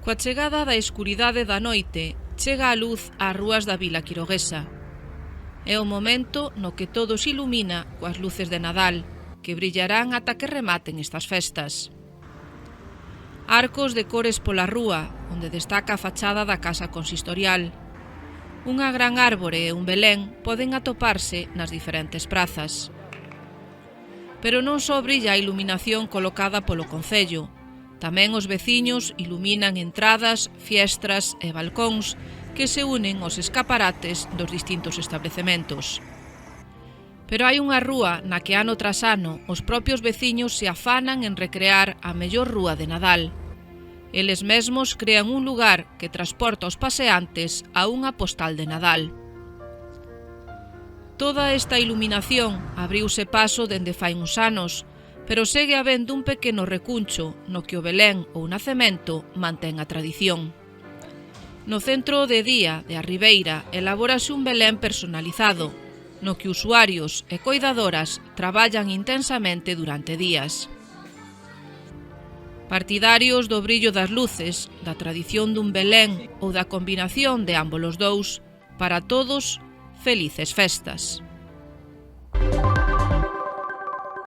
Coa chegada da escuridade da noite, chega a luz ás rúas da vila quiroguesa. É o momento no que todo se ilumina coas luces de Nadal, que brillarán ata que rematen estas festas. Arcos de cores pola rúa, onde destaca a fachada da casa consistorial. Unha gran árbore e un belén poden atoparse nas diferentes prazas. Pero non só brilla a iluminación colocada polo concello, tamén os veciños iluminan entradas, fiestras e balcóns que se unen aos escaparates dos distintos establecementos. Pero hai unha rúa na que ano tras ano os propios veciños se afanan en recrear a mellor rúa de Nadal. Eles mesmos crean un lugar que transporta os paseantes a unha postal de Nadal. Toda esta iluminación abriuse paso dende fai uns anos, pero segue habendo un pequeno recuncho no que o Belén ou nacemento mantén a tradición. No centro de día de A Ribeira elabórase un Belén personalizado, no que usuarios e coidadoras traballan intensamente durante días. Partidarios do brillo das luces, da tradición dun Belén ou da combinación de ámbolos dous, para todos, felices festas.